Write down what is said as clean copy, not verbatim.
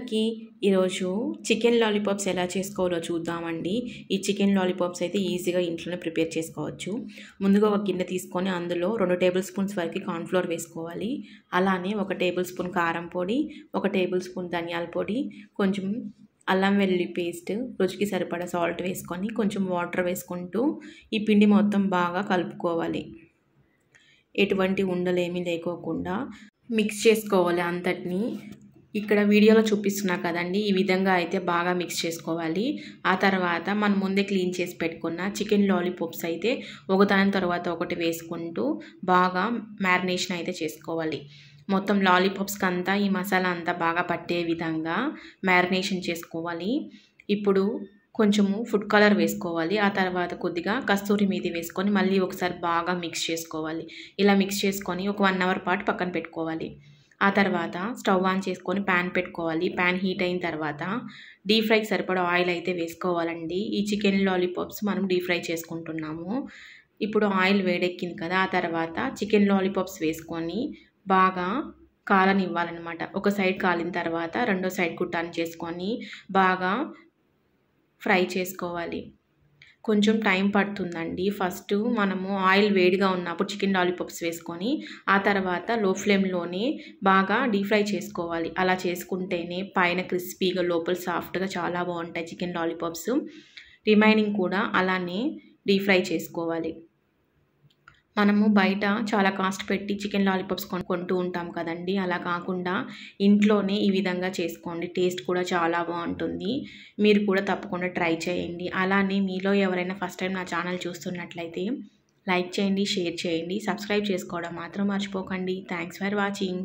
అందరికీ ఈరోజు chicken lollipops ఎలా చేసుకోవాలో చూద్దామండి. ఈ చికెన్ లాలీపాప్స్ అయితే ఈజీగా ఇంట్లోనే ప్రిపేర్ చేసుకోవచ్చు. ముందుగా ఒక గిన్నె తీసుకొని అందులో 2 టేబుల్ స్పూన్స్ వరకు కార్న్‌ఫ్లోర్ వేసుకోవాలి. అలానే 1 టేబుల్ స్పూన్ కారం పొడి, 1 టేబుల్ స్పూన్ ధనియాల పొడి, కొంచెం అల్లం వెల్లుల్లి పేస్ట్, రుచికి సరిపడా సాల్ట్ వేసుకొని కొంచెం వాటర్ వేసుకుంటూ ఈ పిండి మొత్తం బాగా కలుపుకోవాలి. ఎటువంటి ఉండలేమీ లేకోకుండా మిక్స్ చేసుకోవాలి అంతటిని. ఇక్కడ వీడియోలో చూపిస్తున్నా కదండి, ఈ విధంగా అయితే బాగా మిక్స్ చేసుకోవాలి. ఆ తర్వాత మనం ముందే క్లీన్ చేసి పెట్టుకున్న చికెన్ లాలీపాప్స్ అయితే ఒకదాని తర్వాత ఒకటి వేసుకుంటూ బాగా మ్యారినేషన్ అయితే చేసుకోవాలి. మొత్తం లాలీపాప్స్కి అంతా ఈ మసాలా అంతా బాగా పట్టే విధంగా మ్యారినేషన్ చేసుకోవాలి. ఇప్పుడు కొంచెము ఫుడ్ కలర్ వేసుకోవాలి. ఆ తర్వాత కొద్దిగా కస్తూరి మేతి వేసుకొని మళ్ళీ ఒకసారి బాగా మిక్స్ చేసుకోవాలి. ఇలా మిక్స్ చేసుకొని ఒక 1 అవర్ పాటు పక్కన పెట్టుకోవాలి. ఆ తర్వాత స్టవ్ ఆన్ చేసుకొని ప్యాన్ పెట్టుకోవాలి. ప్యాన్ హీట్ అయిన తర్వాత డీప్ ఫ్రైకి సరిపడా ఆయిల్ అయితే వేసుకోవాలండి. ఈ చికెన్ లాలీపాప్స్ మనం డీప్ ఫ్రై చేసుకుంటున్నాము. ఇప్పుడు ఆయిల్ వేడెక్కింది కదా, ఆ తర్వాత చికెన్ లాలీపాప్స్ వేసుకొని బాగా కాలనివ్వాలన్నమాట. ఒక సైడ్ కాలిన తర్వాత రెండో సైడ్ టర్న్ చేసుకొని బాగా ఫ్రై చేసుకోవాలి. కొంచెం టైం పడుతుందండి. ఫస్ట్ మనము ఆయిల్ వేడిగా ఉన్నప్పుడు చికెన్ లాలీపాప్స్ వేసుకొని ఆ తర్వాత లో ఫ్లేమ్లోనే బాగా డీప్ ఫ్రై చేసుకోవాలి. అలా చేసుకుంటేనే పైన క్రిస్పీగా లోపల సాఫ్ట్గా చాలా బాగుంటాయి చికెన్ లాలీపాప్స్. రిమైనింగ్ కూడా అలానే డీప్ ఫ్రై చేసుకోవాలి. మనము బయట చాలా కాస్ట్ పెట్టి చికెన్ లాలీపాప్స్ కొంటూ ఉంటాం కదండి, అలా కాకుండా ఇంట్లోనే ఈ విధంగా చేసుకోండి. టేస్ట్ కూడా చాలా బాగుంటుంది. మీరు కూడా తప్పకుండా ట్రై చేయండి. అలానే మీలో ఎవరైనా ఫస్ట్ టైం నా ఛానల్ చూస్తున్నట్లయితే లైక్ చేయండి, షేర్ చేయండి, సబ్స్క్రైబ్ చేసుకోవడం మాత్రం మర్చిపోకండి. Thanks for watching.